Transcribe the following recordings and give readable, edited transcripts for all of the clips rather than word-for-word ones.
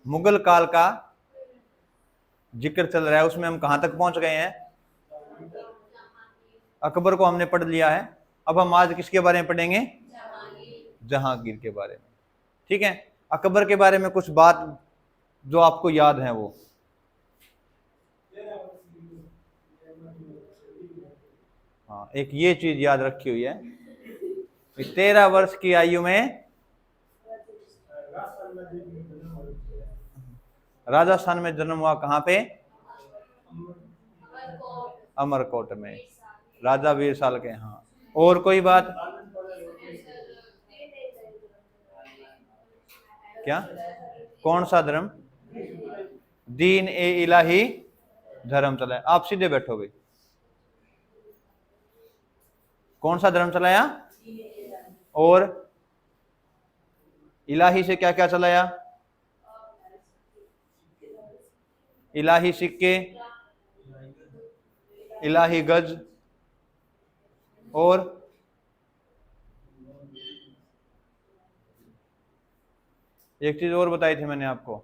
मुगल काल का जिक्र चल रहा है, उसमें हम कहां तक पहुंच गए हैं? अकबर को हमने पढ़ लिया है। अब हम आज किसके बारे में पढ़ेंगे? जहांगीर के बारे में। ठीक है, अकबर के बारे में कुछ बात जो आपको याद है वो। हाँ, एक ये चीज याद रखी हुई है, 13 वर्ष की आयु में राजस्थान में जन्म हुआ। कहाँ पे? अमरकोट में, राजा वीरसाल के। हाँ, और कोई बात? क्या? कौन सा धर्म? दीन ए इलाही धर्म चलाया। आप सीधे बैठो भाई। कौन सा धर्म चलाया? और इलाही से क्या क्या चलाया? इलाही सिक्के, इलाही गज, और एक चीज और बताई थी मैंने आपको,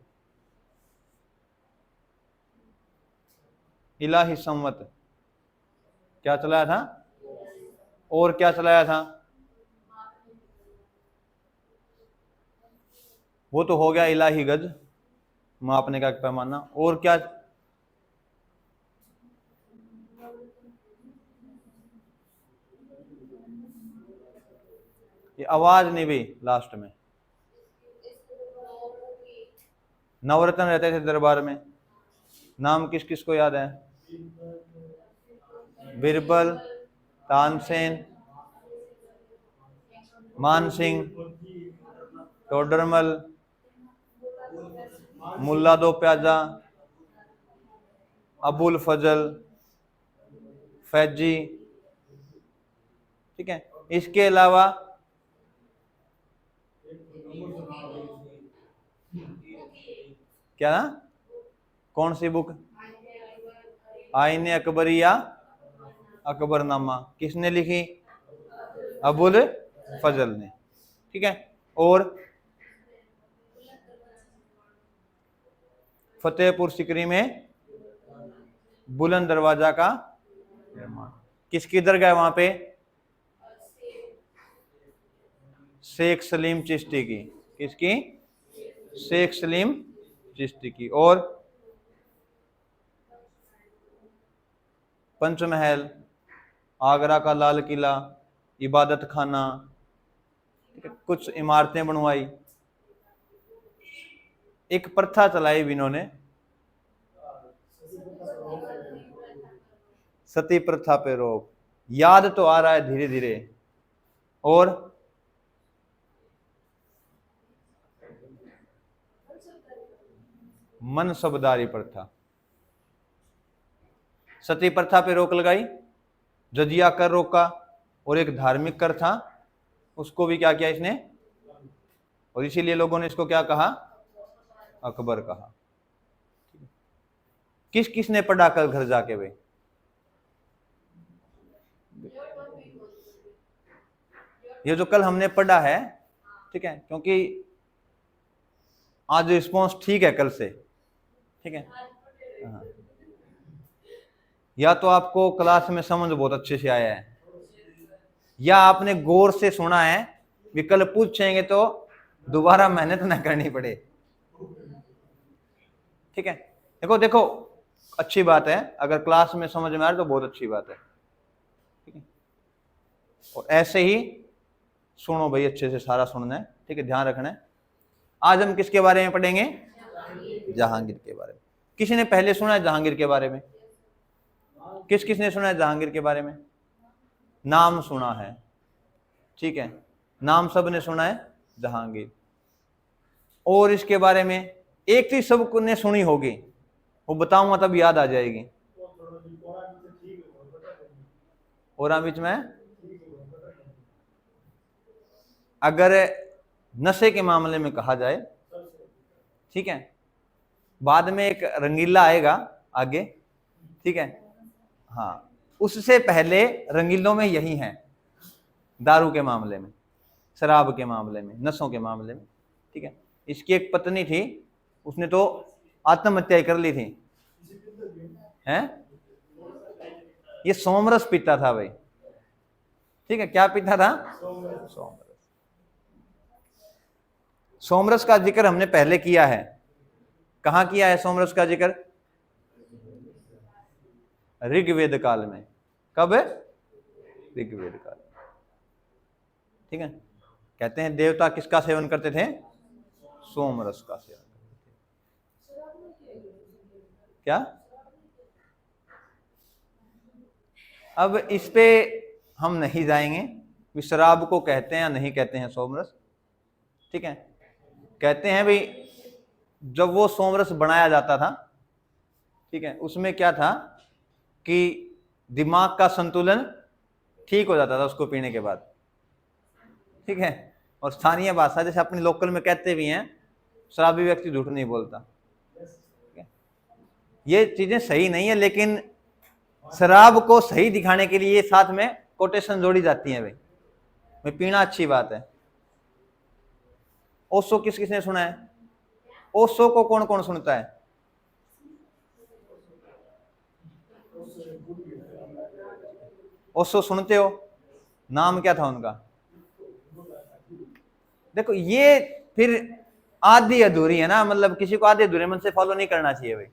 इलाही संवत। क्या चलाया था? और क्या चलाया था? वो तो हो गया इलाही गज, मापने का पैमाना। और क्या? ये आवाज नहीं भी लास्ट में। नवरत्न रहते थे दरबार में, नाम किस किस को याद है? बिरबल, तानसेन, मानसिंह, टोडरमल, मुल्ला दो प्याजा, अबुल फजल, फैजी। ठीक है, इसके अलावा क्या ना? कौन सी बुक? आईने अकबरिया, अकबरनामा किसने लिखी? अबुल फजल ने। ठीक है, और फतेहपुर सिकरी में बुलंद दरवाजा का निर्माण। किसकी दरगाह है वहां पे? शेख सलीम चिश्ती की। किसकी? शेख सलीम चिश्ती की। और पंचमहल, आगरा का लाल किला, इबादत खाना, कुछ इमारतें बनवाई। एक प्रथा चलाई भी इन्होंने, सती प्रथा पे रोक। याद तो आ रहा है धीरे धीरे। और मनसबदारी प्रथा, सती प्रथा पे रोक लगाई, जजिया कर रोका, और एक धार्मिक कर था उसको भी क्या किया इसने, और इसीलिए लोगों ने इसको क्या कहा? अकबर कहा। किस किस ने पढ़ा कर घर जाके भाई? ये जो कल हमने पढ़ा है, ठीक है, क्योंकि आज रिस्पॉन्स ठीक है कल से। ठीक है, हाँ। या तो आपको क्लास में समझ बहुत अच्छे से आया है, या आपने गौर से सुना है, भी कल पूछेंगे तो दोबारा मेहनत ना करनी पड़े। ठीक है, देखो देखो, अच्छी बात है अगर क्लास में समझ में आ रहा तो बहुत अच्छी बात है। ठीक है, और ऐसे ही सुनो भाई, अच्छे से सारा सुनना है। ठीक है, ध्यान रखना है। आज हम किसके बारे में पढ़ेंगे? जहांगीर के बारे में। किसी ने पहले सुना है जहांगीर के बारे में? किस किसने सुना है जहांगीर के बारे में? नाम सुना है, ठीक है, नाम सबने सुना है जहांगीर। और इसके बारे में एक चीज सबने सुनी होगी, वो बताऊंगा तब याद आ जाएगी। और बीच में अगर नशे के मामले में कहा जाए, ठीक है, बाद में एक रंगीला आएगा आगे, ठीक है, हाँ, उससे पहले रंगीलों में यही है, दारू के मामले में, शराब के मामले में, नशों के मामले में। ठीक है, इसकी एक पत्नी थी, उसने तो आत्महत्या कर ली थी। हैं? ये सोमरस पीता था भाई, ठीक है। क्या पीता था? सोमरस। सोमरस का जिक्र हमने पहले किया है। कहां किया है सोमरस का जिक्र? ऋग्वेद काल में। कब? ऋग्वेद काल, ठीक है। कहते हैं देवता किसका सेवन करते थे? सोमरस का सेवन करते थे। क्या? अब इस पे हम नहीं जाएंगे, शराब को कहते हैं या नहीं कहते हैं सोमरस, ठीक है। कहते हैं भाई जब वो सोमरस बनाया जाता था, ठीक है, उसमें क्या था कि दिमाग का संतुलन ठीक हो जाता था उसको पीने के बाद, ठीक है। और स्थानीय भाषा जैसे अपने लोकल में कहते भी हैं, शराबी व्यक्ति झूठ नहीं बोलता। ये चीजें सही नहीं है, लेकिन शराब को सही दिखाने के लिए साथ में कोटेशन जोड़ी जाती है भाई पीना अच्छी बात है। ओशो किस किसने सुना है? ओशो को कौन कौन सुनता है? ओशो सुनते हो? नाम क्या था उनका? देखो ये फिर आधी अधूरी है ना, मतलब किसी को आधे अधूरे मन से फॉलो नहीं करना चाहिए भाई।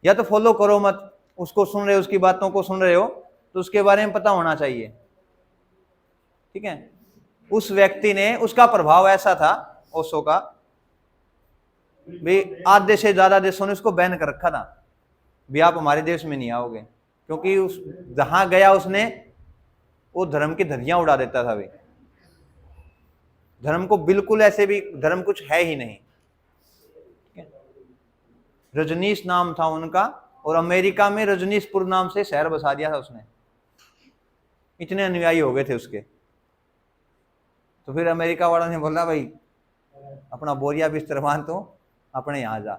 या तो फॉलो करो मत, उसको सुन रहे हो, उसकी बातों को सुन रहे हो तो उसके बारे में पता होना चाहिए, ठीक है। उस व्यक्ति ने, उसका प्रभाव ऐसा था ओशो का भी, आधे से ज्यादा देशों ने उसको बैन कर रखा था भी आप हमारे देश में नहीं आओगे, क्योंकि उस जहां गया उसने वो धर्म की धज्जियां उड़ा देता था भाई। धर्म को बिल्कुल, ऐसे भी धर्म कुछ है ही नहीं, ठीक है। रजनीश नाम था उनका, और अमेरिका में रजनीशपुर नाम से शहर बसा दिया था उसने, इतने अनुयायी हो गए थे उसके। तो फिर अमेरिका वालों ने बोला भाई अपना बोरिया बिस्तर बांध तो अपने यहां जा,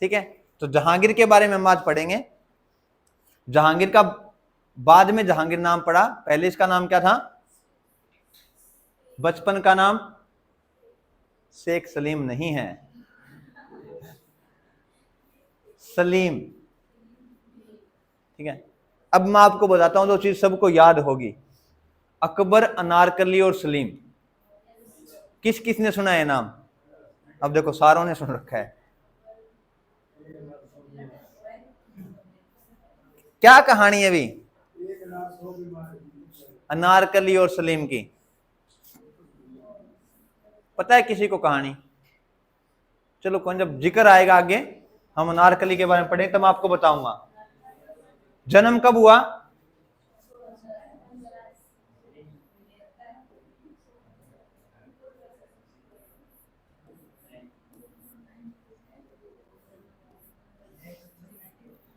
ठीक है। तो जहांगीर के बारे में हम आज पढ़ेंगे। जहांगीर का बाद में जहांगीर नाम पड़ा, पहले इसका नाम क्या था? बचपन का नाम शेख सलीम नहीं है, सलीम, ठीक है। अब मैं आपको बताता हूं जो चीज सबको याद होगी, अकबर, अनारकली और सलीम। किस किस ने सुना है नाम? अब देखो सारों ने सुन रखा है। क्या कहानी है अभी अनारकली और सलीम की? पता है किसी को कहानी? चलो कौन, जब जिक्र आएगा आगे हम अनारकली के बारे में पढ़ें तब मैं आपको बताऊंगा। जन्म कब हुआ?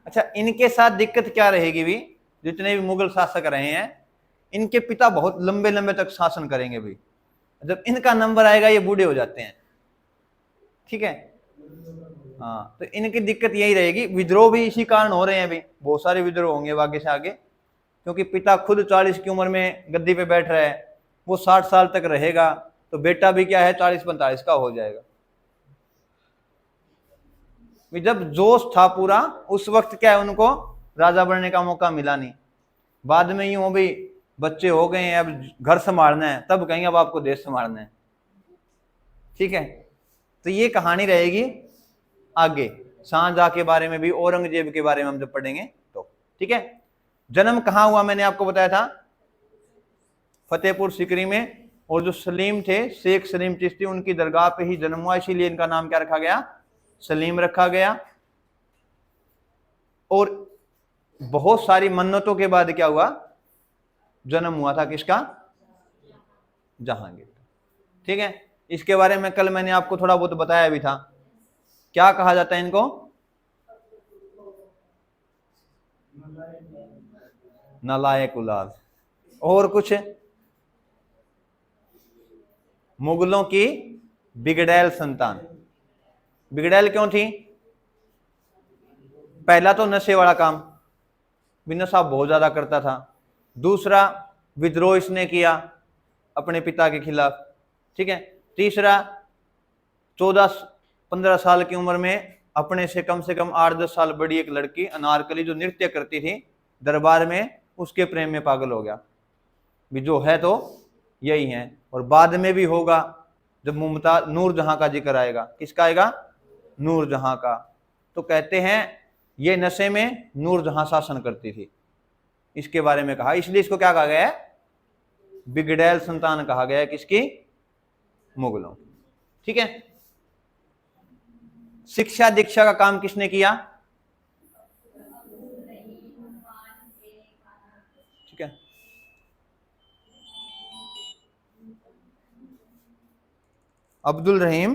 अच्छा, इनके साथ दिक्कत क्या रहेगी भी, जितने भी मुगल शासक रहे हैं, इनके पिता बहुत लंबे लंबे तक शासन करेंगे भी, जब इनका नंबर आएगा ये बूढ़े हो जाते हैं, ठीक है। हाँ, तो इनकी दिक्कत यही रहेगी। विद्रोह भी इसी कारण हो रहे हैं अभी, बहुत सारे विद्रोह होंगे आगे से आगे, क्योंकि पिता खुद 40 की उम्र में गद्दी पे बैठ रहा है, वो 60 साल तक रहेगा, तो बेटा भी क्या है 40-45 का हो जाएगा। जब जोश था पूरा उस वक्त क्या है उनको राजा बनने का मौका मिला नहीं, बाद में यूं भी बच्चे हो गए हैं, अब घर संभालना है, तब कहेंगे अब आपको देश संभालना है, ठीक है। तो ये कहानी रहेगी आगे, शाहजहां के बारे में भी, औरंगजेब के बारे में हम जब पढ़ेंगे तो, ठीक है। जन्म कहां हुआ मैंने आपको बताया था? फतेहपुर सीकरी में। और जो सलीम थे, शेख सलीम चिश्ती, उनकी दरगाह पे ही जन्म हुआ, इसीलिए इनका नाम क्या रखा गया? सलीम रखा गया। और बहुत सारी मन्नतों के बाद क्या हुआ? जन्म हुआ था किसका? जहांगीर, ठीक है। इसके बारे में कल मैंने आपको थोड़ा बहुत बताया भी था। क्या कहा जाता है इनको? नालायक औलाद। और कुछ? मुगलों की बिगड़ैल संतान। बिगड़ैल क्यों थी? पहला तो नशे वाला काम, भी नशा बहुत ज्यादा करता था। दूसरा, विद्रोह इसने किया अपने पिता के खिलाफ, ठीक है। तीसरा, 14 15 साल की उम्र में अपने से कम 8-10 साल बड़ी एक लड़की अनारकली जो नृत्य करती थी दरबार में, उसके प्रेम में पागल हो गया। भी जो है तो यही है। और बाद में भी होगा जब मुमताज नूरजहां का जिक्र आएगा। किसका आएगा? नूरजहां का। तो कहते हैं ये नशे में नूरजहां शासन करती थी, इसके बारे में कहा। इसलिए इसको क्या कहा गया है? बिगड़ैल संतान कहा गया है। किसकी? मुगलों की। ठीक है। शिक्षा दीक्षा का काम किसने किया? ठीक है। अब्दुल रहीम।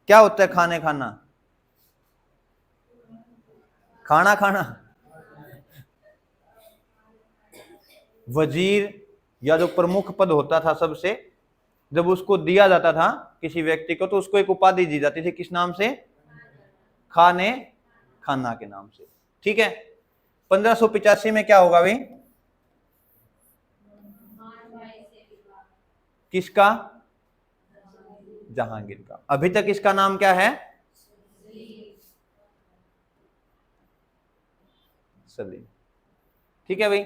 क्या होता है खाने खाना? खाना खाना। वजीर या जो प्रमुख पद होता था सबसे, जब उसको दिया जाता था किसी व्यक्ति को, तो उसको एक उपाधि दी जाती थी। किस नाम से? खाने खाना के नाम से। ठीक है। 1585 में क्या होगा भाई? किसका? जहांगीर का। अभी तक इसका नाम क्या है? सलीम। ठीक है भाई।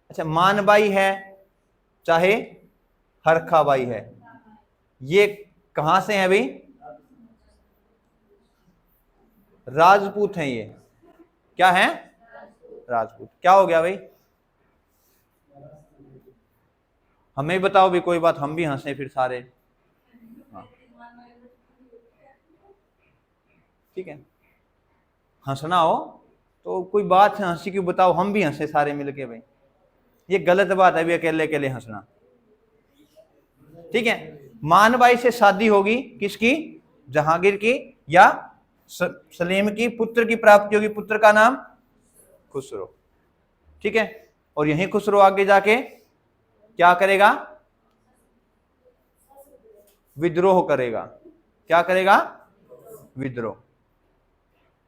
अच्छा, मानबाई है चाहे हरखाबाई है, ये कहां से है भाई? राजपूत हैं ये। क्या है? राजपूत। क्या हो गया भाई? हमें बताओ भी कोई बात, हम भी हंसे फिर सारे। हाँ। ठीक है। हंसना हो तो कोई बात है, हंसी क्यों बताओ, हम भी हंसे सारे मिलके भाई। ये गलत बात है भी अकेले अकेले हंसना। ठीक है। मानबाई से शादी होगी किसकी? जहांगीर की। या सलीम की। पुत्र की प्राप्ति होगी, पुत्र का नाम खुसरो। ठीक है। और यही खुसरो आगे जाके क्या करेगा? विद्रोह करेगा। क्या करेगा? विद्रोह।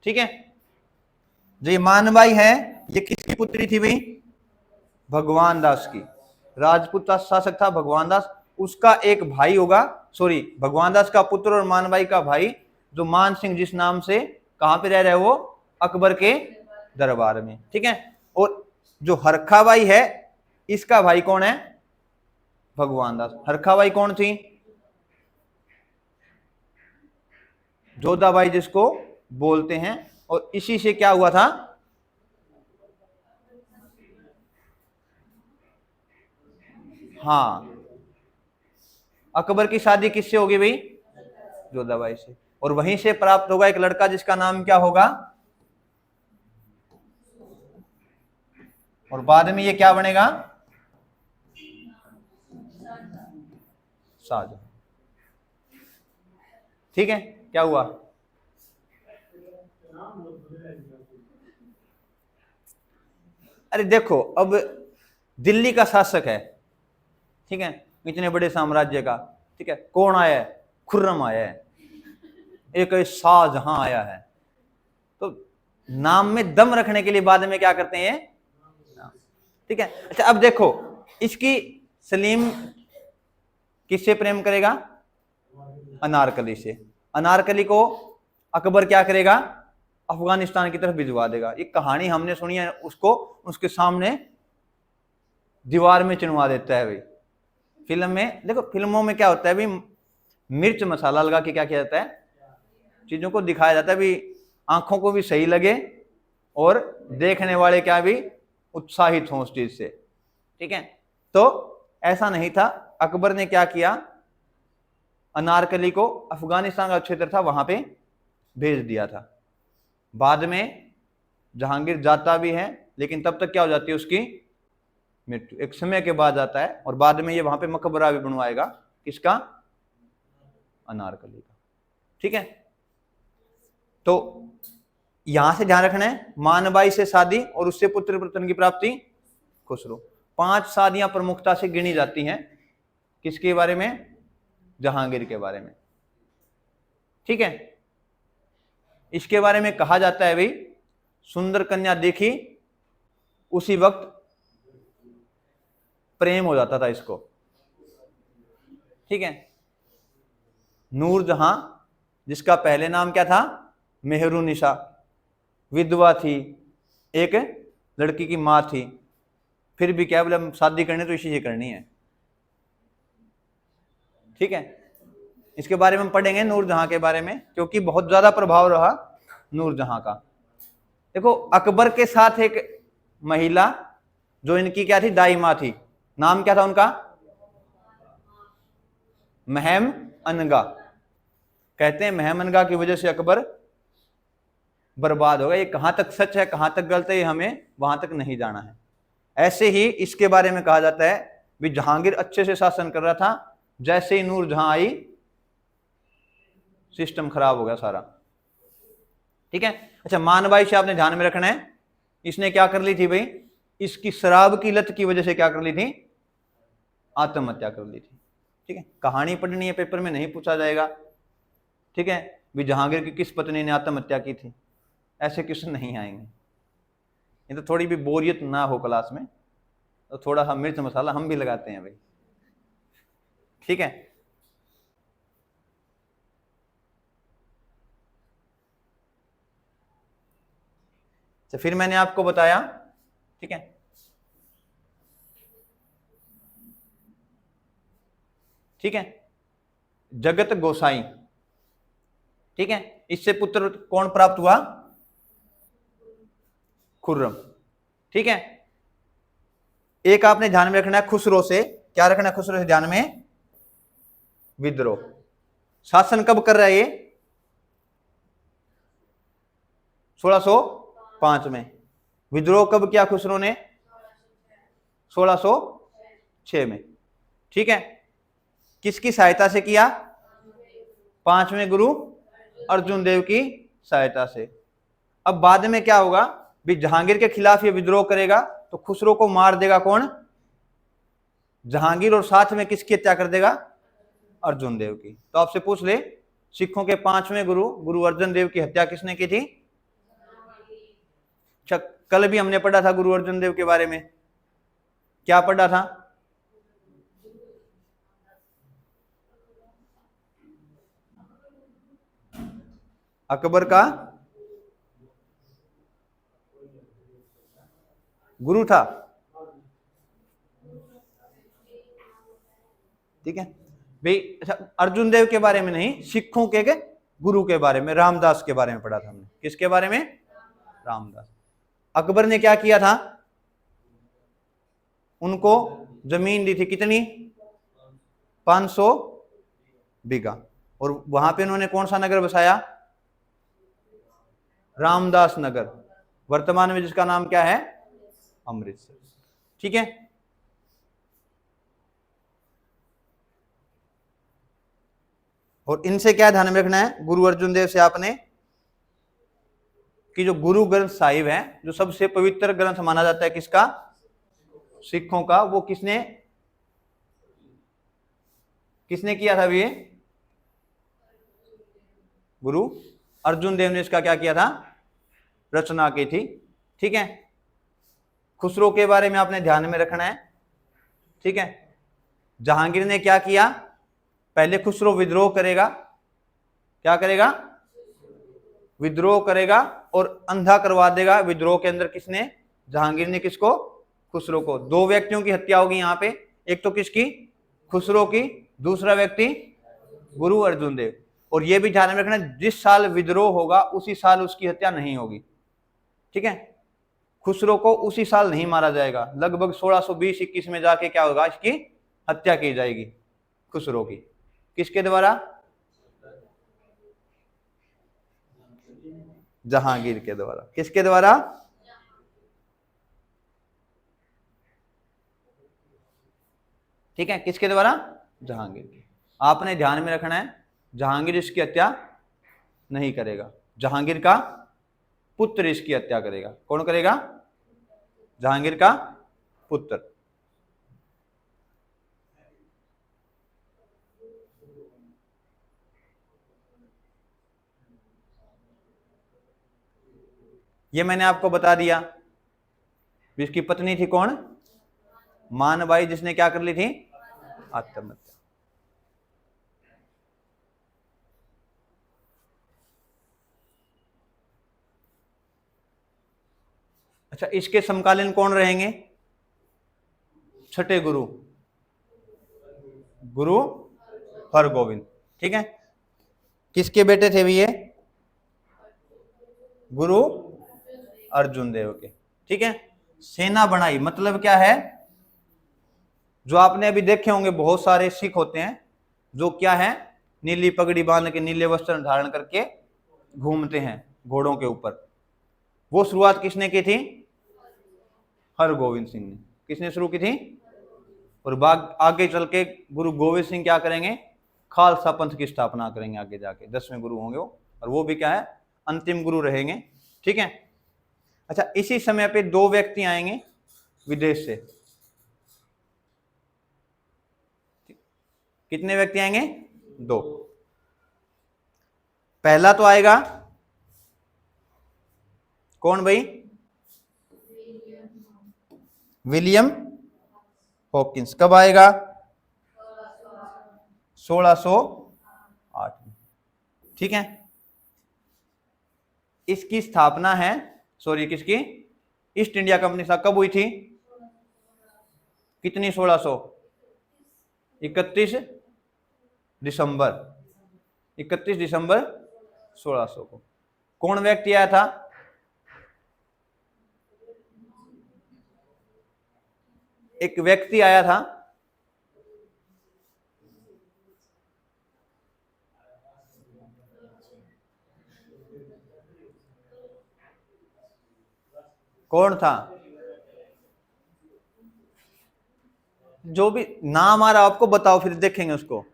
ठीक है। जो ये मानबाई है, ये किसकी पुत्री थी भाई? भगवान दास की। राजपूत का शासक था भगवान दास, उसका एक भाई होगा, सॉरी, भगवान दास का पुत्र और मानबाई का भाई, जो मान सिंह जिस नाम से, कहां पे रह रहे वो? अकबर के दरबार में। ठीक है। और जो हरखाबाई है, इसका भाई कौन है? भगवान दास। हरखाबाई कौन थी? जोधाबाई जिसको बोलते हैं। और इसी से क्या हुआ था? हाँ, अकबर की शादी किससे होगी भाई? जोधाबाई से। और वहीं से प्राप्त होगा एक लड़का जिसका नाम क्या होगा? और बाद में ये क्या बनेगा? शाहजहां। ठीक है। क्या हुआ? अरे देखो, अब दिल्ली का शासक है, ठीक है, इतने बड़े साम्राज्य का, ठीक है, कौन आया है? खुर्रम आया है, एक शाहजहां आया है। तो नाम में दम रखने के लिए बाद में क्या करते हैं? ठीक है। अच्छा, अब देखो, इसकी सलीम किससे प्रेम करेगा? अनारकली से। अनारकली को अकबर क्या करेगा? अफगानिस्तान की तरफ भिजवा देगा। ये कहानी हमने सुनी है, उसको उसके सामने दीवार में चिनवा देता है भाई। फिल्म में देखो, फिल्मों में क्या होता है भाई, मिर्च मसाला लगा के क्या किया जाता है? चीजों को दिखाया जाता है भी, आंखों को भी सही लगे और देखने वाले क्या भी उत्साहित हों उस चीज से। ठीक है। तो ऐसा नहीं था। अकबर ने क्या किया? अनारकली को अफगानिस्तान का क्षेत्र था वहां पे भेज दिया था। बाद में जहांगीर जाता भी है, लेकिन तब तक क्या हो जाती है उसकी? मृत्यु। एक समय के बाद आता है। और बाद में ये वहां पे मकबरा भी बनवाएगा। किसका? अनारकली का। ठीक है। तो यहां से ध्यान रखना है, मानबाई से शादी और उससे पुत्र रत्न की प्राप्ति खुसरो। 5 शादियां प्रमुखता से गिनी जाती हैं। किसके बारे में? जहांगीर के बारे में। ठीक है। इसके बारे में कहा जाता है भाई, सुंदर कन्या देखी उसी वक्त प्रेम हो जाता था इसको। ठीक है। नूरजहां, जिसका पहले नाम क्या था, मेहरुनिसा, विधवा थी, एक लड़की की माँ थी, फिर भी क्या बोले शादी करनी तो इसी से करनी है। ठीक है, इसके बारे में हम पढ़ेंगे नूरजहां के बारे में, क्योंकि बहुत ज्यादा प्रभाव रहा नूरजहां का। देखो अकबर के साथ एक महिला जो इनकी क्या थी, दाई माँ थी, नाम क्या था उनका, महम अनगा। कहते हैं महम अनगा की वजह से अकबर बर्बाद हो गया। ये कहां तक सच है कहां तक गलत है ये हमें वहां तक नहीं जाना है। ऐसे ही इसके बारे में कहा जाता है भी जहांगीर अच्छे से शासन कर रहा था, जैसे ही नूरजहां आई सिस्टम खराब हो गया सारा। ठीक है, अच्छा मानबाई से आपने ध्यान में रखना है, इसने क्या कर ली थी भाई, इसकी शराब की लत की वजह से क्या कर ली थी, आत्महत्या कर ली थी। ठीक है, कहानी पढ़नी है, पेपर में नहीं पूछा जाएगा। ठीक है, भी जहांगीर की किस पत्नी ने आत्महत्या की थी, ऐसे क्वेश्चन नहीं आएंगे। ये तो थोड़ी भी बोरियत ना हो क्लास में तो थोड़ा सा मिर्च मसाला हम भी लगाते हैं भाई। ठीक है, तो फिर मैंने आपको बताया। ठीक है, ठीक है, जगत गोसाई। ठीक है, इससे पुत्र कौन प्राप्त हुआ, खुर्रम। ठीक है, एक आपने ध्यान में रखना है खुसरो से, क्या रखना है खुसरो से ध्यान में, विद्रोह। शासन कब कर रहा है ये, 1605 में। विद्रोह कब किया खुसरो ने, 1606 में। ठीक है, किसकी सहायता से किया, पांचवें गुरु अर्जुन देव की सहायता से। अब बाद में क्या होगा, भी जहांगीर के खिलाफ ये विद्रोह करेगा तो खुसरो को मार देगा कौन, जहांगीर, और साथ में किसकी हत्या कर देगा, अर्जुन देव की। तो आपसे पूछ ले, सिखों के पांचवें गुरु गुरु अर्जुन देव की हत्या किसने की थी। अच्छा, कल भी हमने पढ़ा था गुरु अर्जुन देव के बारे में, क्या पढ़ा था, अकबर का गुरु था। ठीक है भाई, अच्छा अर्जुन देव के बारे में नहीं, सिखों के गुरु के बारे में, रामदास के बारे में पढ़ा था हमने। किसके बारे में, रामदास। अकबर ने क्या किया था, उनको जमीन दी थी, कितनी, 500 बीघा, और वहां पे उन्होंने कौन सा नगर बसाया, रामदास नगर, वर्तमान में जिसका नाम क्या है, अमृतसर। ठीक है, और इनसे क्या ध्यान में रखना है, गुरु अर्जुन देव से आपने कि जो गुरु ग्रंथ साहिब है, जो सबसे पवित्र ग्रंथ माना जाता है किसका, सिखों का, वो किसने किसने किया था, ये गुरु अर्जुन देव ने इसका क्या किया था, रचना की थी। ठीक है, खुसरो के बारे में आपने ध्यान में रखना है। ठीक है, जहांगीर ने क्या किया, पहले खुसरो विद्रोह करेगा, क्या करेगा, विद्रोह करेगा और अंधा करवा देगा। विद्रोह के अंदर किसने, जहांगीर ने, किसको, खुसरो को। दो व्यक्तियों की हत्या होगी यहां पे, एक तो किसकी, खुसरो की, दूसरा व्यक्ति गुरु अर्जुन देव। और यह भी ध्यान में रखना, जिस साल विद्रोह होगा उसी साल उसकी हत्या नहीं होगी। ठीक है, खुसरो को उसी साल नहीं मारा जाएगा, लगभग 1620-21 में जाके क्या होगा, इसकी हत्या की जाएगी खुसरो की। किसके द्वारा, जहांगीर के द्वारा। किसके द्वारा, ठीक है, किसके द्वारा, जहांगीर के। आपने ध्यान में रखना है, जहांगीर इसकी हत्या नहीं करेगा, जहांगीर का पुत्र इसकी हत्या करेगा। कौन करेगा, जहांगीर का पुत्र। ये मैंने आपको बता दिया। इसकी पत्नी थी कौन, मानबाई, जिसने क्या कर ली थी, आत्महत्या। अच्छा, इसके समकालीन कौन रहेंगे? छठे गुरु, गुरु हरगोविंद। ठीक है, किसके बेटे थे भी ये? गुरु अर्जुन देव के। ठीक है, सेना बनाई मतलब क्या है? जो आपने अभी देखे होंगे बहुत सारे सिख होते हैं जो क्या है, नीली पगड़ी बांध के नीले वस्त्र धारण करके घूमते हैं घोड़ों के ऊपर। वो शुरुआत किसने की थी? हरगोविंद सिंह ने। किसने शुरू की थी? और बाग आगे चल के गुरु गोविंद सिंह क्या करेंगे? खालसा पंथ की स्थापना करेंगे आगे जाके, 10वें गुरु होंगे वो, और वो भी क्या है, अंतिम गुरु रहेंगे। ठीक है, अच्छा, इसी समय पे दो व्यक्ति आएंगे विदेश से। कितने व्यक्ति आएंगे? दो। पहला तो आएगा कौन भाई? William Hawkins. कब आएगा? 1608 में। ठीक है, इसकी स्थापना है, सॉरी किसकी, ईस्ट इंडिया कंपनी कब हुई थी? कितनी? 1631 दिसंबर, 31 दिसंबर 1600 को। कौन व्यक्ति आया था? एक व्यक्ति आया था, कौन था? जो भी नाम आ रहा आपको बताओ, फिर देखेंगे उसको।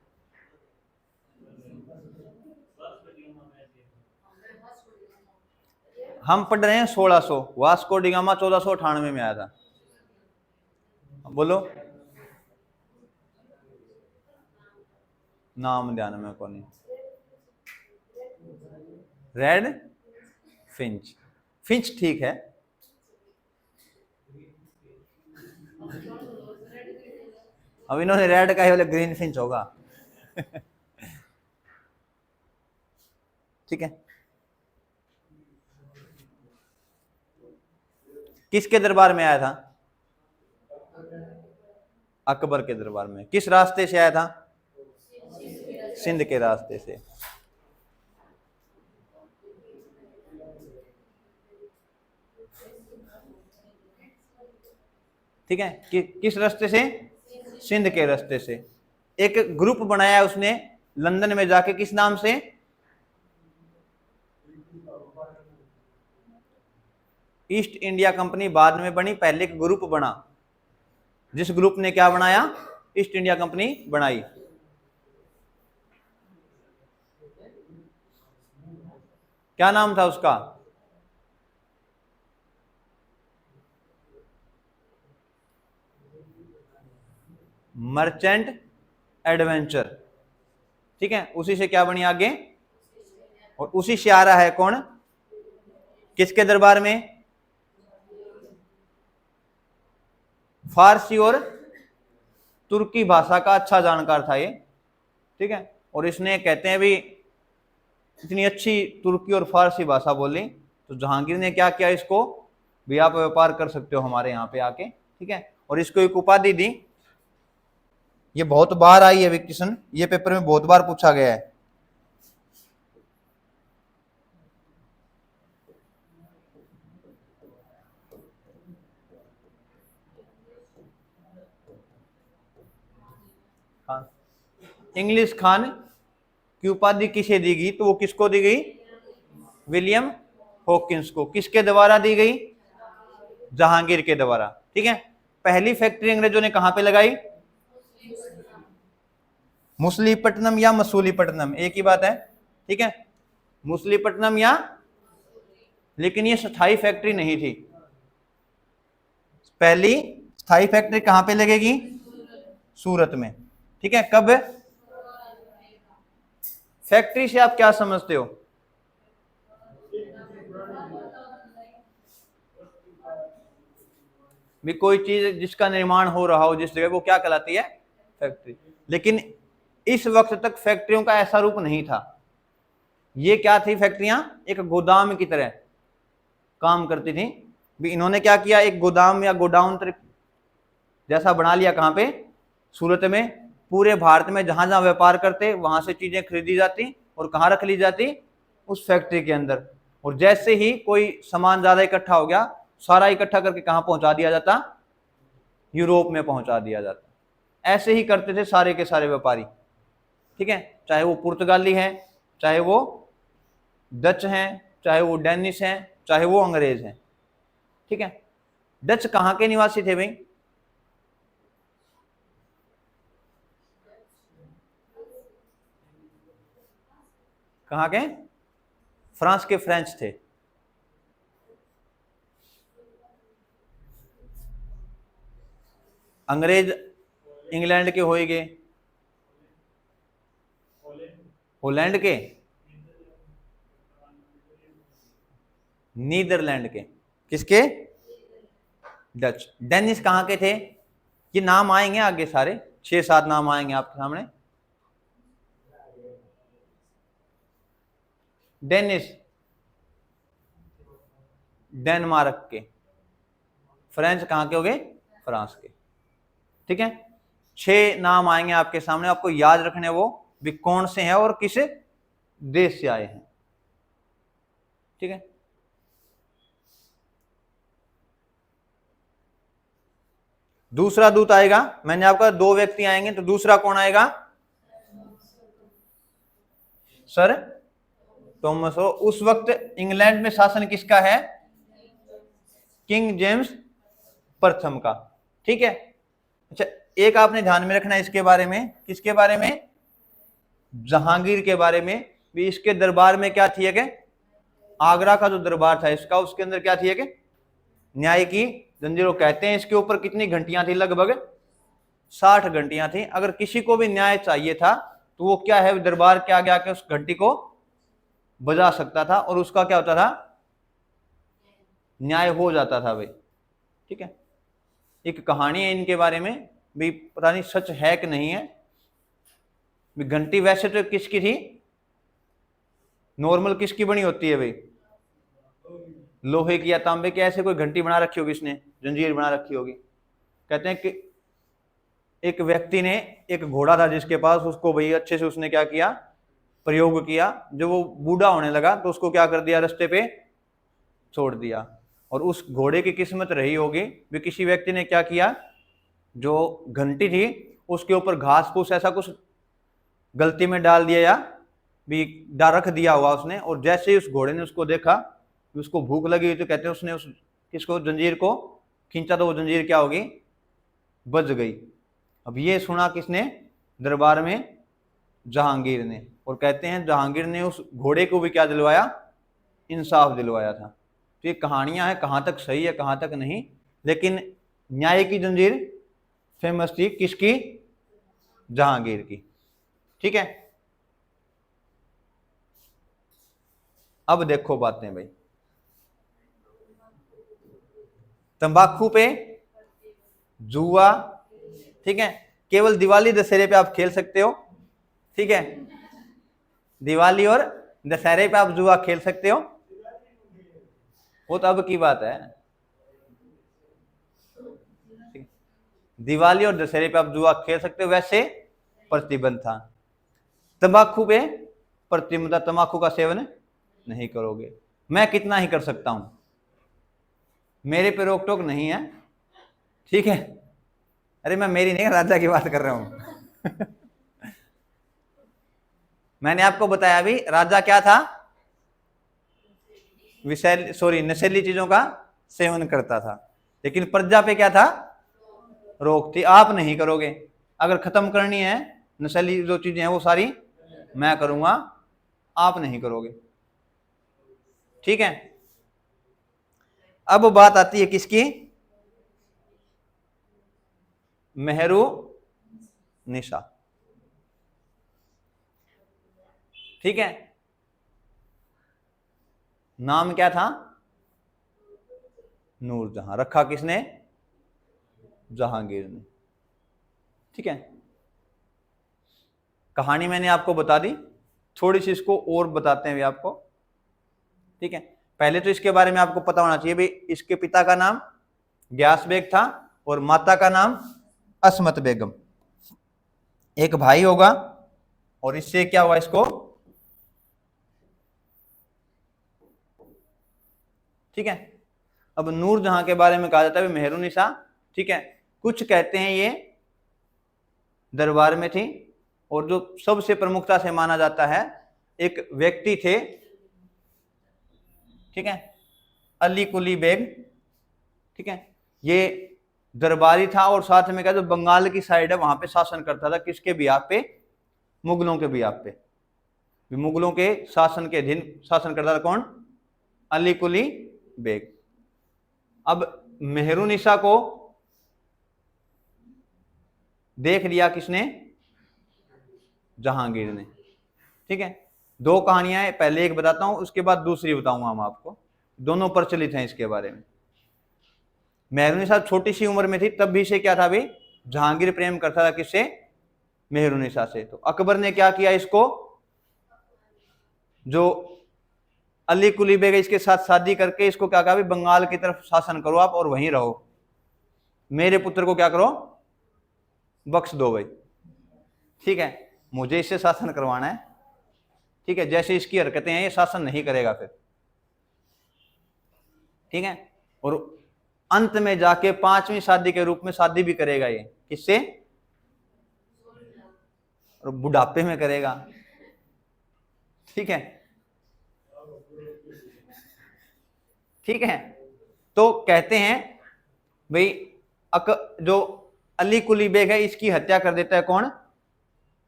हम पढ़ रहे हैं 1600, वास्को डिगामा 1498 में आया था। बोलो, नाम ध्यान में कौन है? Red Finch. फिंच ठीक है, अब इन्होंने रेड का ही बोले, ग्रीन फिंच होगा। ठीक है, किसके दरबार में आया था? अकबर के दरबार में। किस रास्ते से आया था? सिंध के रास्ते से। ठीक है, किस रास्ते से? सिंध के रास्ते से। एक ग्रुप बनाया उसने लंदन में जाके, किस नाम से? ईस्ट इंडिया कंपनी बाद में बनी, पहले एक ग्रुप बना, जिस ग्रुप ने क्या बनाया? ईस्ट इंडिया कंपनी बनाई। क्या नाम था उसका? Merchant adventure. ठीक है, उसी से क्या बनी आगे, और उसी से आ रहा है कौन? किसके दरबार में? फारसी और तुर्की भाषा का अच्छा जानकार था ये। ठीक है, और इसने कहते हैं भी इतनी अच्छी तुर्की और फारसी भाषा बोली, तो जहांगीर ने क्या किया, इसको भी आप व्यापार कर सकते हो हमारे यहाँ पे आके। ठीक है, और इसको एक उपाधि दी। ये बहुत बार आई है विक्टिशन, ये पेपर में बहुत बार पूछा गया है। हाँ, इंग्लिश खान की उपाधि किसे दी गई? तो वो किसको दी गई? विलियम हॉकिंस को। किसके द्वारा दी गई? जहांगीर के द्वारा। ठीक है, पहली फैक्ट्री अंग्रेजों ने कहां पे लगाई? मुसलीपट्टनम या मसूलीपट्टनम, एक ही बात है। ठीक है, मुसलीपट्टनम या, लेकिन ये स्थायी फैक्ट्री नहीं थी। पहली स्थायी फैक्ट्री कहां पे लगेगी? सूरत में। ठीक है, कब? फैक्ट्री से आप क्या समझते हो? भी कोई चीज जिसका निर्माण हो रहा हो जिस जगह, वो क्या कहलाती है? फैक्ट्री। लेकिन इस वक्त तक फैक्ट्रियों का ऐसा रूप नहीं था। ये क्या थी फैक्ट्रियां? एक गोदाम की तरह काम करती थी, भी इन्होंने क्या किया, एक गोदाम या गोडाउन जैसा बना लिया। कहाँ पे? सूरत में। पूरे भारत में जहां जहां व्यापार करते वहां से चीजें खरीदी जाती और कहाँ रख ली जाती? उस फैक्ट्री के अंदर। और जैसे ही कोई सामान ज्यादा इकट्ठा हो गया, सारा इकट्ठा करके कहाँ पहुंचा दिया जाता? यूरोप में पहुंचा दिया जाता। ऐसे ही करते थे सारे के सारे व्यापारी, ठीक है, चाहे वो पुर्तगाली हैं, चाहे वो डच हैं, चाहे वो डेनिश हैं, चाहे वो अंग्रेज हैं, ठीक है। डच कहाँ के निवासी थे भाई? कहाँ के? फ्रांस के फ्रेंच थे। अंग्रेज इंग्लैंड के होए गए, होलैंड के, नीदरलैंड के। किसके? डच। डेनिश कहाँ के थे? ये नाम आएंगे आगे, सारे 6-7 नाम आएंगे आपके सामने। डेनिश डेनमार्क के। फ्रेंच कहाँ के हो गए? फ्रांस के, ठीक है। 6 नाम आएंगे आपके सामने, आपको याद रखने वो भी कौन से हैं और किस देश से आए हैं, ठीक है। दूसरा दूत आएगा, मैंने आपका 2 व्यक्ति आएंगे, तो दूसरा कौन आएगा? सर थॉमस हो। उस वक्त इंग्लैंड में शासन किसका है? किंग जेम्स प्रथम का, ठीक है। अच्छा, एक आपने ध्यान में रखना है इसके बारे में। किसके बारे में? जहांगीर के बारे में। भी इसके दरबार में क्या थी है कि आगरा का जो दरबार था इसका, उसके अंदर क्या थी है कि न्याय की जंजीरों। कहते हैं इसके ऊपर कितनी घंटियां थी? लगभग 60 घंटियां थी। अगर किसी को भी न्याय चाहिए था तो वो क्या है, दरबार के आगे आके उस घंटी को बजा सकता था और उसका क्या होता था? न्याय हो जाता था भाई, ठीक है। एक कहानी है इनके बारे में भी, पता नहीं सच है कि नहीं है। घंटी वैसे तो किसकी थी? नॉर्मल किसकी बनी होती है भाई? लोहे की या तांबे की। ऐसे कोई घंटी बना रखी होगी इसने, जंजीर बना रखी होगी। कहते हैं कि एक व्यक्ति ने, एक घोड़ा था जिसके पास, उसको भाई अच्छे से उसने क्या किया? प्रयोग किया। जब वो बूढ़ा होने लगा तो उसको क्या कर दिया? रास्ते पे छोड़ दिया। और उस घोड़े की किस्मत रही होगी भी किसी व्यक्ति ने क्या किया, जो घंटी थी उसके ऊपर घास फूस ऐसा कुछ गलती में डाल दिया या भी रख दिया होगा उसने। और जैसे ही उस घोड़े ने उसको देखा, उसको भूख लगी हुई, तो कहते हैं उसने उस किसको, जंजीर को खींचा, तो वो जंजीर क्या होगी? बज गई। अब ये सुना किसने? दरबार में जहांगीर ने। और कहते हैं जहांगीर ने उस घोड़े को भी क्या दिलवाया? इंसाफ दिलवाया था। तो ये कहानियां हैं, कहां तक सही है कहां तक नहीं, लेकिन न्याय की जंजीर फेमस थी किसकी? जहांगीर की, ठीक है। अब देखो बातें भाई, तंबाकू पे जुआ, ठीक है। केवल दिवाली दशहरे पे आप खेल सकते हो, ठीक है। दिवाली और दशहरे पे आप जुआ खेल सकते हो, वो तो अब की बात है। दिवाली और दशहरे पे आप जुआ खेल सकते हो, वैसे प्रतिबंध था। तंबाकू पे प्रतिबंध, तंबाकू का सेवन नहीं करोगे। मैं कितना ही कर सकता हूं, मेरे पे रोक टोक नहीं है, ठीक है। अरे मैं मेरी नहीं, राजा की बात कर रहा हूं। मैंने आपको बताया अभी, राजा क्या था? नशीली चीजों का सेवन करता था। लेकिन प्रजा पे क्या था? रोक थी, आप नहीं करोगे। अगर खत्म करनी है नशीली जो चीजें हैं वो सारी मैं करूंगा, आप नहीं करोगे, ठीक है। अब बात आती है किसकी? मेहरू निशा, ठीक है। नाम क्या था? नूरजहां। रखा किसने? जहांगीर ने, ठीक है। कहानी मैंने आपको बता दी, थोड़ी सी इसको और बताते हैं भी आपको, ठीक है। पहले तो इसके बारे में आपको पता होना चाहिए भाई, इसके पिता का नाम ग्यास बेग था और माता का नाम असमत बेगम। एक भाई होगा और इससे क्या हुआ इसको, ठीक है। अब नूरजहां के बारे में कहा जाता है मेहरुनिसा, ठीक है। कुछ कहते हैं ये दरबार में थी, और जो सबसे प्रमुखता से माना जाता है एक व्यक्ति थे, ठीक है, अली कुली बेग, ठीक है। ये दरबारी था और साथ में क्या, जो बंगाल की साइड है वहां पे शासन करता था, किसके बिहाफ पे, मुगलों के बिहाफ पे। मुगलों के शासन के अधीन शासन करता था कौन, अली कुली बेग। अब मेहरुनिसा को देख लिया किसने, जहांगीर ने, ठीक है। दो कहानियां हैं, पहले एक बताता हूं उसके बाद दूसरी बताऊंगा हम आपको, दोनों प्रचलित हैं इसके बारे में। मेहरुनिसा छोटी सी उम्र में थी, तब भी से क्या था भाई, जहांगीर प्रेम करता था किससे, मेहरुनिसा से। तो अकबर ने क्या किया, इसको जो अली कुली बेग इसके साथ शादी करके इसको क्या कहा, भाई बंगाल की तरफ शासन करो आप और वहीं रहो, मेरे पुत्र को क्या करो, बख्श दो भाई, ठीक है, मुझे इससे शासन करवाना है, ठीक है। जैसे इसकी हरकतें हैं ये शासन नहीं करेगा फिर, ठीक है। और अंत में जाके 5वीं शादी के रूप में शादी भी करेगा ये, किससे, और बुढ़ापे में करेगा, ठीक है, ठीक है। तो कहते हैं भाई जो अली कुली बेग है इसकी हत्या कर देता है कौन,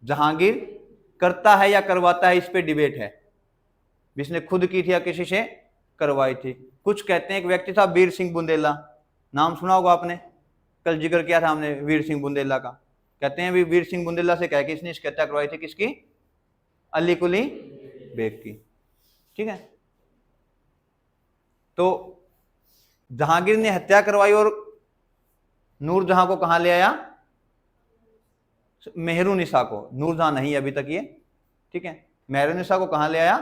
जहांगीर। करता है या करवाता है, इस पे डिबेट है, जिसने खुद की थी या किसी से करवाई थी। कुछ कहते हैं एक व्यक्ति था वीर सिंह बुंदेला, नाम सुना होगा आपने, कल जिक्र किया था हमने वीर सिंह बुंदेला का। कहते हैं भी वीर सिंह बुंदेला से कह के इसने इसकी हत्या करवाई थी, किसकी, अली कुली बेग की, ठीक है। तो जहांगीर ने हत्या करवाई और नूरजहां को कहां ले आया, मेहरुनिसा को, नूरजहां नहीं अभी तक ये, ठीक है। मेहरुनिसा को कहां ले आया,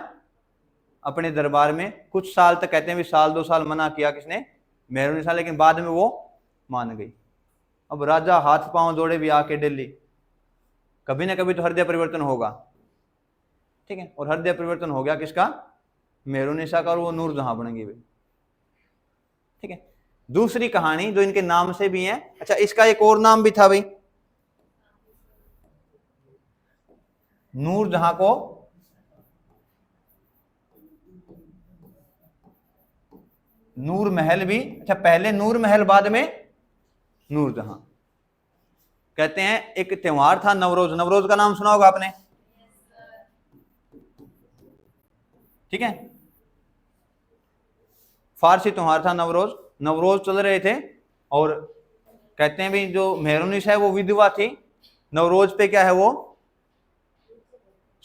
अपने दरबार में। कुछ साल तक कहते हैं भी 1-2 साल मना किया किसने, मेहरुनिसा, लेकिन बाद में वो मान गई। अब राजा हाथ पांव जोड़े भी आके दिल्ली, कभी ना कभी तो हृदय परिवर्तन होगा, ठीक है। और हृदय परिवर्तन हो गया किसका, मेहरुनिसा का, और वो नूरजहां बन गई भाई, ठीक है। दूसरी कहानी जो इनके नाम से भी है, अच्छा इसका एक और नाम भी था भाई, नूरजहां को नूर महल भी, अच्छा पहले नूर महल बाद में नूरजहां। कहते हैं एक त्योहार था नवरोज, नवरोज का नाम सुना होगा आपने, ठीक है। फारसी त्योहार था नवरोज, नवरोज चल रहे थे, और कहते हैं भी जो मेहरुनिसा है वो विधवा थी, नवरोज पे क्या है वो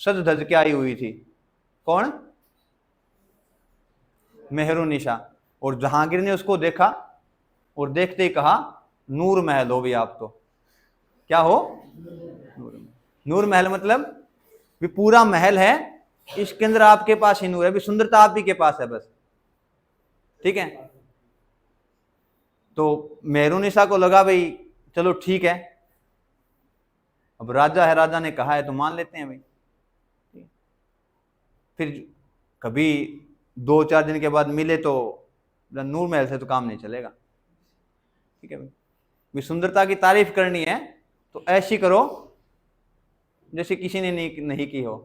सज धज के आई हुई थी, कौन, मेहरुनिसा। और जहांगीर ने उसको देखा और देखते ही कहा नूर महल हो भी आप, तो क्या हो, नूर महल मतलब भी पूरा महल है, इसके अंदर आपके पास ही नूर है, भी सुंदरता आप ही के पास है बस, ठीक है। तो मेहरुनिसा को लगा भाई चलो ठीक है, अब राजा है, राजा ने कहा है तो मान लेते हैं भाई। फिर कभी 2-4 दिन के बाद मिले तो नूर महल से तो काम नहीं चलेगा, ठीक है भाई। सुंदरता की तारीफ करनी है तो ऐसी करो जैसे किसी ने नहीं की हो।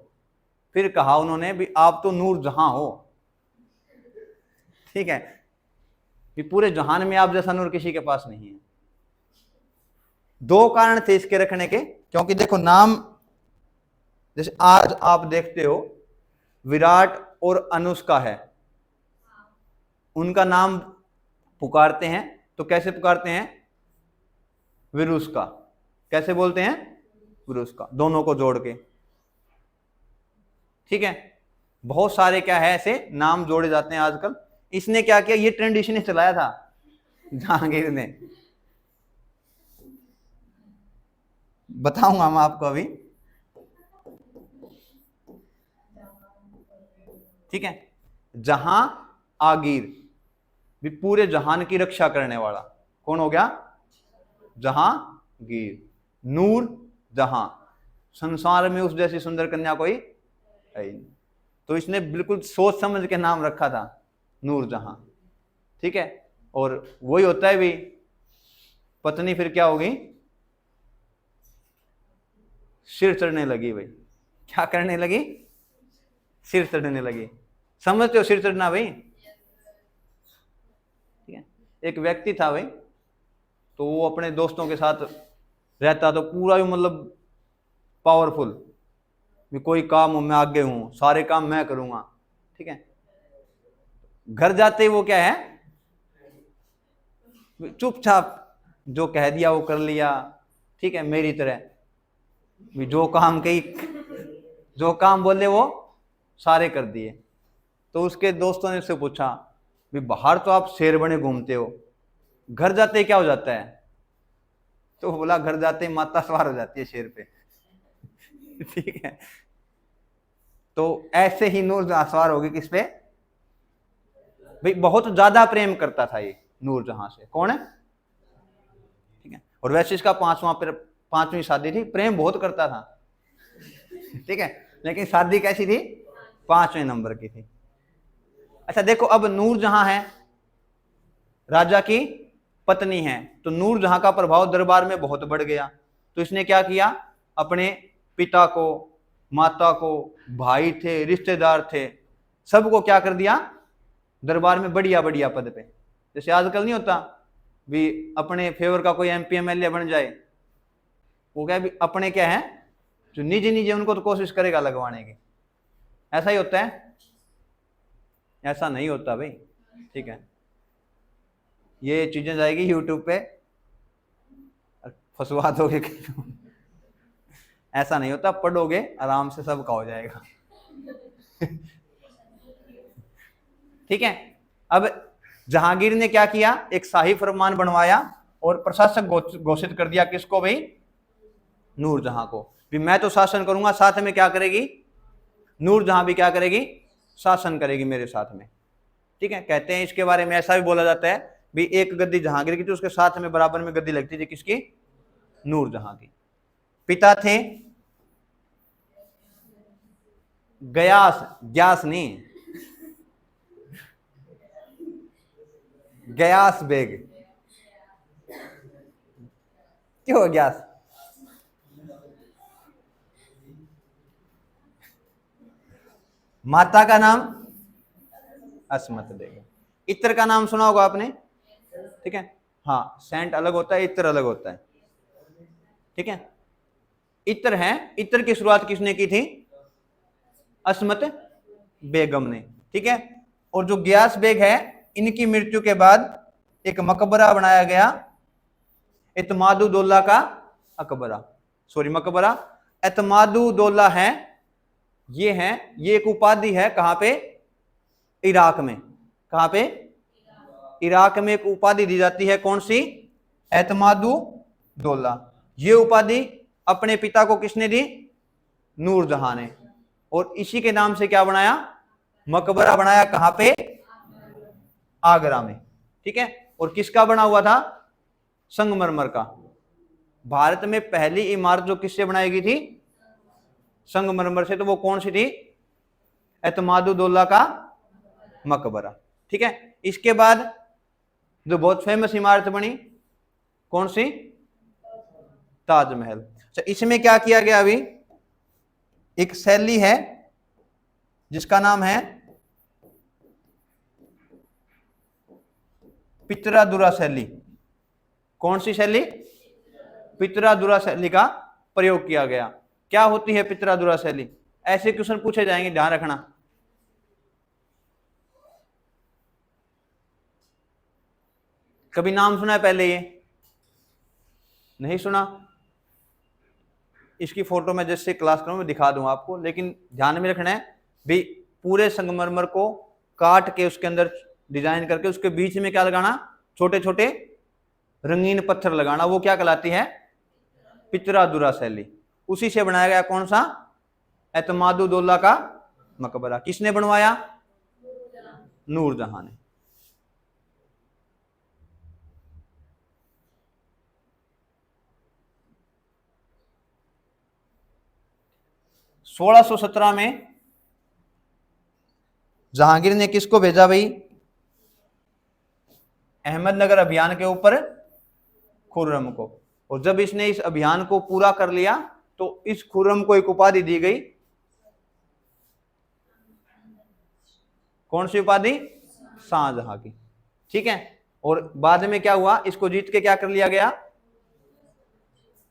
फिर कहा उन्होंने भी आप तो नूरजहां हो, ठीक है, भी पूरे जहान में आप जैसा नूर किसी के पास नहीं है। 2 कारण थे इसके रखने के, क्योंकि देखो नाम, जैसे आज आप देखते हो विराट और अनुष्का है, उनका नाम पुकारते हैं तो कैसे पुकारते हैं, विरुष्का, कैसे बोलते हैं, विरुष्का, दोनों को जोड़ के, ठीक है। बहुत सारे क्या है ऐसे नाम जोड़े जाते हैं आजकल। इसने क्या किया, ये ट्रेडिशन चलाया था जहांगीर ने, बताऊंगा मैं आपको अभी, ठीक है। जहां आगीर, भी पूरे जहान की रक्षा करने वाला। कौन हो गया? जहांगीर। नूर जहां, संसार में उस जैसी सुंदर कन्या कोई है ही नहीं। तो इसने बिल्कुल सोच समझ के नाम रखा था नूर जहां, ठीक है। और वही होता है भी, पत्नी फिर क्या होगी? सिर चढ़ने लगी भाई। क्या करने लगी? सिर चढ़ने लगी। समझते हो सिर चढ़ना भाई? ठीक है। एक व्यक्ति था भाई, तो वो अपने दोस्तों के साथ रहता, तो पूरा मतलब पावरफुल, भी कोई काम हो मैं आगे हूं, सारे काम मैं करूंगा, ठीक है। घर जाते ही वो क्या है? चुपचाप जो कह दिया वो कर लिया, ठीक है, मेरी तरह। भी जो काम कही, जो काम बोले वो सारे कर दिए। तो उसके दोस्तों ने उससे पूछा, भी बाहर तो आप शेर बने घूमते हो, घर जाते ही क्या हो जाता है? तो बोला, घर जाते ही माता सवार हो जाती है शेर पे। ठीक है। तो ऐसे ही नूर जहां सवार होगी किस पे? भाई बहुत ज्यादा प्रेम करता था ये नूर जहां से। कौन है? ठीक है। और वैसे इसका पांचवी शादी थी, प्रेम बहुत करता था, ठीक है, लेकिन शादी कैसी थी? 5वें नंबर की थी। अच्छा देखो, अब नूर जहां है, राजा की पत्नी है, तो नूर जहां का प्रभाव दरबार में बहुत बढ़ गया। तो इसने क्या किया? अपने पिता को, माता को, भाई थे, रिश्तेदार थे, सबको क्या कर दिया? दरबार में बढ़िया बढ़िया पद पे। जैसे आजकल नहीं होता भी अपने फेवर का कोई MP MLA बन जाए, वो क्या भी अपने क्या है, जो निजी निजी उनको तो कोशिश करेगा लगवाने की। ऐसा ही होता है? ऐसा नहीं होता भाई, ठीक है। ये चीजें जाएगी YouTube पे, फंसवा दोगे। ऐसा नहीं होता, पढ़ोगे आराम से सबका हो जाएगा। ठीक है। अब जहांगीर ने क्या किया? एक शाही फरमान बनवाया और प्रशासक घोषित कर दिया। किसको भाई? नूर जहां को। भी मैं तो शासन करूंगा, साथ में क्या करेगी? नूर जहां भी क्या करेगी? शासन करेगी मेरे साथ में, ठीक है। कहते हैं इसके बारे में ऐसा भी बोला जाता है भी एक गद्दी जहांगीर की थी, उसके साथ में बराबर में गद्दी लगती थी किसकी? नूर जहां की। पिता थे गयास, ग्यास नहीं, गयास बेग। क्यों ग्यास? माता का नाम अस्मत बेग। इत्र का नाम सुना होगा आपने, ठीक है। हाँ, सेंट अलग होता है, इत्र अलग होता है, ठीक है। इत्र है, इत्र की शुरुआत किसने की थी? अस्मत बेगम ने, ठीक है। और जो ग्यास बेग है, इनकी मृत्यु के बाद एक मकबरा बनाया गया, इत्मादुद्दौला का अकबरा, सॉरी मकबरा। इत्मादुद्दौला है, ये एक उपाधि है। कहां पे? इराक में। कहां पे? इराक में एक उपाधि दी जाती है, कौन सी? इत्मादुद्दौला। ये उपाधि अपने पिता को किसने दी? नूर जहां ने। और इसी के नाम से क्या बनाया? मकबरा बनाया। कहां पे? आगरा में, ठीक है। और किसका बना हुआ था? संगमरमर का। भारत में पहली इमारत जो किससे बनाई गई थी? संगमरमर से। तो वो कौन सी थी? इत्मादुद्दौला का मकबरा, ठीक है। इसके बाद जो बहुत फेमस इमारत बनी, कौन सी? ताजमहल। अच्छा, इसमें क्या किया गया? अभी एक शैली है जिसका नाम है पितरादुरा शैली। कौन सी शैली? पितरादुरा शैली का प्रयोग किया गया। क्या होती है पितरादुरा शैली? ऐसे क्वेश्चन पूछे जाएंगे, ध्यान रखना। कभी नाम सुना है पहले? ये नहीं सुना? इसकी फोटो मैं जैसे क्लास करूं मैं दिखा दूंगा आपको, लेकिन ध्यान में रखना है भी पूरे संगमरमर को काट के उसके अंदर डिजाइन करके उसके बीच में क्या लगाना? छोटे छोटे रंगीन पत्थर लगाना। वो क्या कहलाती है? पितरादुरा शैली। उसी से बनाया गया कौन सा? इत्मादुद्दौला का मकबरा। किसने बनवाया? नूरजहां ने। सोलह सौ 17 में जहांगीर ने किसको भेजा भाई? अहमदनगर अभियान के ऊपर खुर्रम को। और जब इसने इस अभियान को पूरा कर लिया तो इस खुर्रम को एक उपाधि दी गई। कौन सी उपाधि? शाहजहां की। ठीक है। और बाद में क्या हुआ? इसको जीत के क्या कर लिया गया?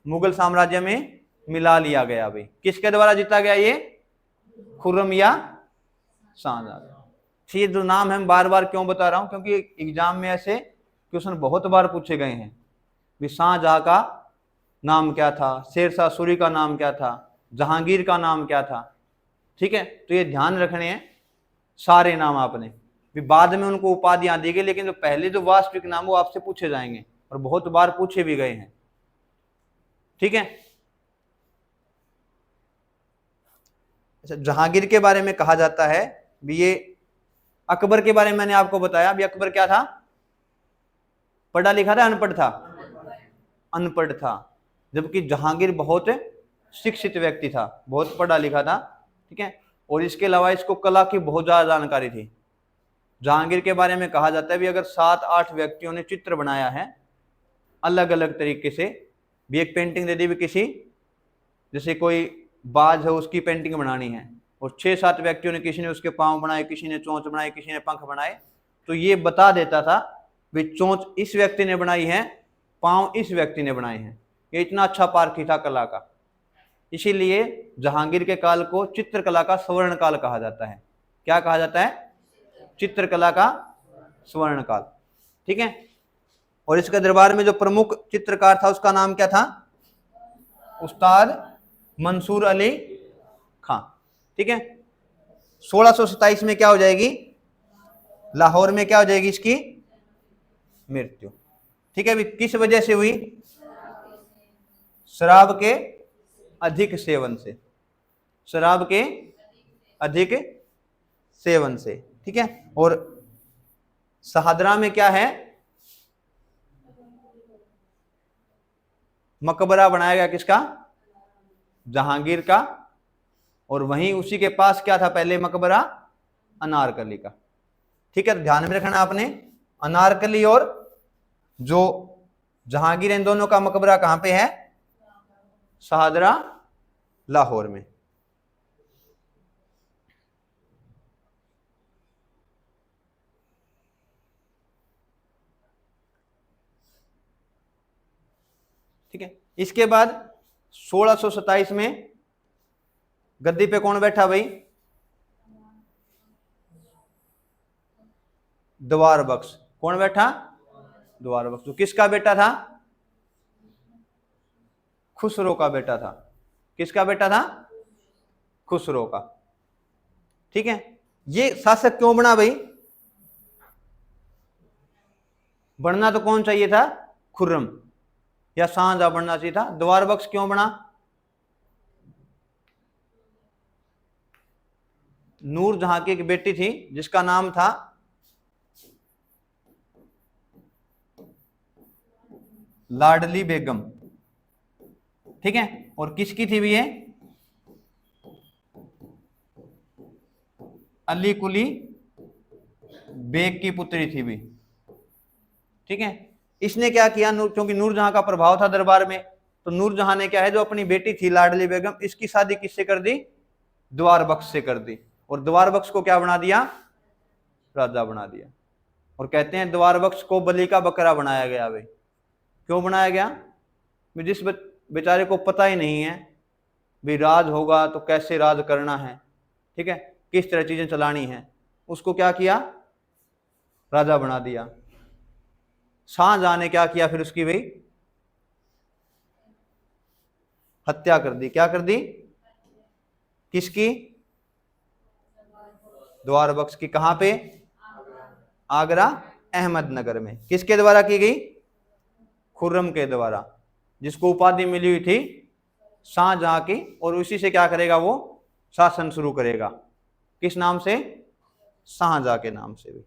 मुगल साम्राज्य में मिला लिया गया। भाई किसके द्वारा जीता गया ये? खुर्रम या शाहजहां। ये जो नाम है बार बार क्यों बता रहा हूं? क्योंकि एग्जाम में ऐसे क्वेश्चन बहुत बार पूछे गए हैं। भी शाहजहां का नाम क्या था, शेरशाह सूरी का नाम क्या था, जहांगीर का नाम क्या था। ठीक है, तो ये ध्यान रखने हैं सारे नाम आपने। भी बाद में उनको उपाधियां दी गई, लेकिन जो पहले जो वास्तविक नाम वो आपसे पूछे जाएंगे और बहुत बार पूछे भी गए हैं। ठीक है। अच्छा, जहांगीर के बारे में कहा जाता है भी ये अकबर के बारे में मैंने आपको बताया भी अकबर क्या था? पढ़ा लिखा था, अनपढ़ था? अनपढ़ था। जबकि जहांगीर बहुत शिक्षित व्यक्ति था, बहुत पढ़ा लिखा था। ठीक है। और इसके अलावा इसको कला की बहुत ज्यादा जानकारी थी। जहांगीर के बारे में कहा जाता है भी अगर 7-8 व्यक्तियों ने चित्र बनाया है अलग अलग तरीके से, भी एक पेंटिंग दे दी भी किसी, जैसे कोई बाज है उसकी पेंटिंग बनानी है, और 6-7 व्यक्तियों ने, किसी ने उसके पांव बनाए, किसी ने चोंच बनाई, किसी ने पंख बनाए, तो ये बता देता था भी चोंच इस व्यक्ति ने बनाई है, पांव इस व्यक्ति ने बनाए हैं। ये इतना अच्छा पारखी था कला का। इसीलिए जहांगीर के काल को चित्रकला का स्वर्ण काल कहा जाता है। क्या कहा जाता है? चित्रकला का स्वर्ण काल। ठीक है। और इसके दरबार में जो प्रमुख चित्रकार था उसका नाम क्या था? उस्ताद मंसूर अली खां। ठीक है। 1627 में क्या हो जाएगी? लाहौर में क्या हो जाएगी इसकी? मृत्यु। ठीक है। अभी किस वजह से हुई? शराब के अधिक सेवन से। शराब के अधिक सेवन से। ठीक है। और शहादरा में क्या है? मकबरा बनाया गया किसका? जहांगीर का। और वहीं उसी के पास क्या था पहले? मकबरा अनारकली का। ठीक है। तो ध्यान में रखना आपने, अनारकली और जो जहांगीर, इन दोनों का मकबरा कहां पे है? शहादरा, लाहौर में। ठीक है। इसके बाद 1627 में गद्दी पे कौन बैठा भाई? द्वार बख्श। कौन बैठा? द्वार बख्श। तो किसका बेटा था? खुसरो का बेटा था। किसका बेटा था? खुसरो का। ठीक है। ये शासक क्यों बना भाई? बनना तो कौन चाहिए था? खुर्रम या शाहजहां बनना चाहिए था। द्वार बख्श क्यों बना? नूरजहां की एक बेटी थी जिसका नाम था लाडली बेगम। ठीक है। और किसकी थी भी ये? अली कुली बेग की पुत्री थी भी। ठीक है। इसने क्या किया? क्योंकि नूरजहां का प्रभाव था दरबार में, तो नूरजहां ने क्या है, जो अपनी बेटी थी लाडली बेगम, इसकी शादी किससे कर दी? द्वार बख्श से कर दी। और द्वार बख्श को क्या बना दिया? राजा बना दिया। और कहते हैं द्वार बख्श को बलि का बकरा बनाया गया। भाई क्यों बनाया गया? जिस बेचारे को पता ही नहीं है भी राज होगा तो कैसे राज करना है, ठीक है, किस तरह चीजें चलानी है, उसको क्या किया? राजा बना दिया। शाहजहां ने क्या किया फिर? उसकी भाई हत्या कर दी। क्या कर दी? किसकी? द्वार बख्श की। कहां पे? आगरा, अहमदनगर में। किसके द्वारा की गई? खुर्रम के द्वारा, जिसको उपाधि मिली हुई थी शाहजहां की। और उसी से क्या करेगा? वो शासन शुरू करेगा। किस नाम से? शाहजहां के नाम से भी।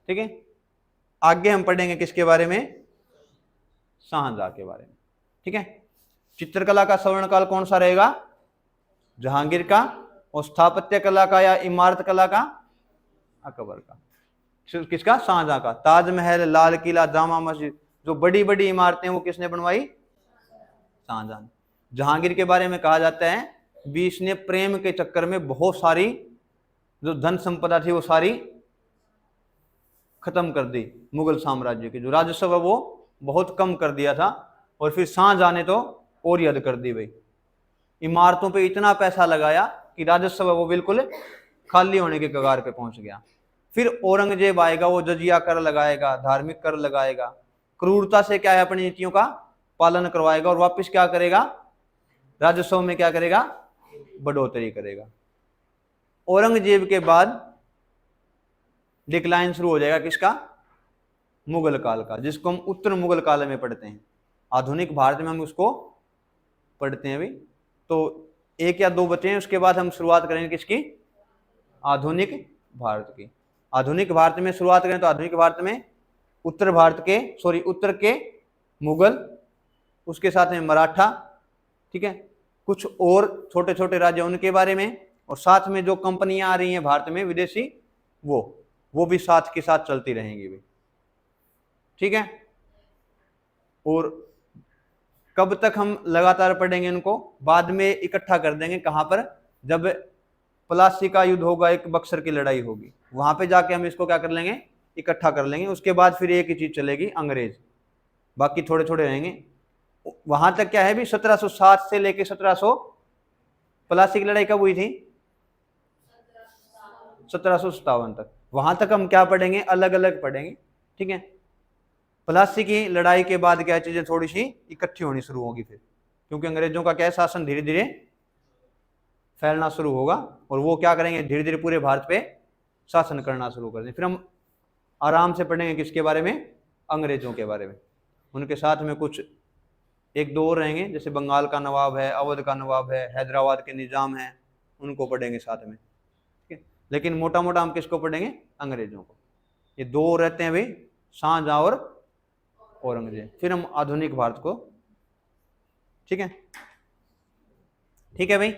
ठीक है, आगे हम पढ़ेंगे किसके बारे में, शाहजहां के बारे में। ठीक है, चित्रकला का स्वर्णकाल कौन सा रहेगा, जहांगीर का, और स्थापत्य कला का या इमारत कला का, अकबर का। किसका, शाहजहां का। ताजमहल, लाल किला, जामा मस्जिद, जो बड़ी बड़ी इमारतें वो किसने बनवाई, शाहजहां। जहांगीर के बारे में कहा जाता है भी इसने प्रेम के चक्कर में बहुत सारी जो धन संपदा थी वो सारी खत्म कर दी। मुगल साम्राज्य की जो राजस्व है वो बहुत कम कर दिया था, और फिर शाहजहां ने तो और ही हद कर दी भाई। इमारतों पे इतना पैसा लगाया कि राजस्व है वो बिल्कुल खाली होने के कगार पे पहुंच गया। फिर औरंगजेब आएगा, वो जजिया कर लगाएगा, धार्मिक कर लगाएगा, क्रूरता से क्या है अपनी नीतियों का पालन करवाएगा, और वापस क्या करेगा, राजस्व में क्या करेगा, बढ़ोतरी करेगा। औरंगजेब के बाद डिक्लाइन शुरू हो जाएगा किसका, मुगल काल का, जिसको हम उत्तर मुगल काल में पढ़ते हैं। आधुनिक भारत में हम उसको पढ़ते हैं अभी। तो एक या दो बचे हैं, उसके बाद हम शुरुआत करेंगे किसकी, आधुनिक भारत की। आधुनिक भारत में शुरुआत करें तो आधुनिक भारत में उत्तर भारत के उत्तर के मुगल, उसके साथ में मराठा, ठीक है, कुछ और छोटे छोटे राज्य उनके बारे में, और साथ में जो कंपनियां आ रही हैं भारत में विदेशी, वो भी साथ के साथ चलती रहेंगी भी। ठीक है, और कब तक हम लगातार पढ़ेंगे इनको, बाद में इकट्ठा कर देंगे कहां पर, जब प्लासी का युद्ध होगा, एक बक्सर की लड़ाई होगी, वहां पे जाके हम इसको क्या कर लेंगे, इकट्ठा कर लेंगे। उसके बाद फिर एक ही चीज चलेगी, अंग्रेज, बाकी थोड़े थोड़े रहेंगे। वहां तक क्या है भी 1760 से लेके 1700, प्लासी की लड़ाई कब हुई थी, 1757 तक। वहां तक हम क्या पढ़ेंगे, अलग अलग पढ़ेंगे। ठीक है, प्लासी की लड़ाई के बाद क्या चीजें थोड़ी सी इकट्ठी होनी शुरू होगी फिर, क्योंकि अंग्रेजों का क्या शासन धीरे धीरे फैलना शुरू होगा, और वो क्या करेंगे, धीरे धीरे पूरे भारत पे शासन करना शुरू कर देंगे। फिर हम आराम से पढ़ेंगे किसके बारे में, अंग्रेजों के बारे में। उनके साथ में कुछ एक दो और रहेंगे, जैसे बंगाल का नवाब है, अवध का नवाब है, हैदराबाद के निजाम है, उनको पढ़ेंगे साथ में। ठीक है, लेकिन मोटा मोटा हम किसको पढ़ेंगे, अंग्रेजों को। ये दो रहते हैं भाई, शाहजहां और औरंगजेब। फिर हम आधुनिक भारत को। ठीक है, ठीक है भाई।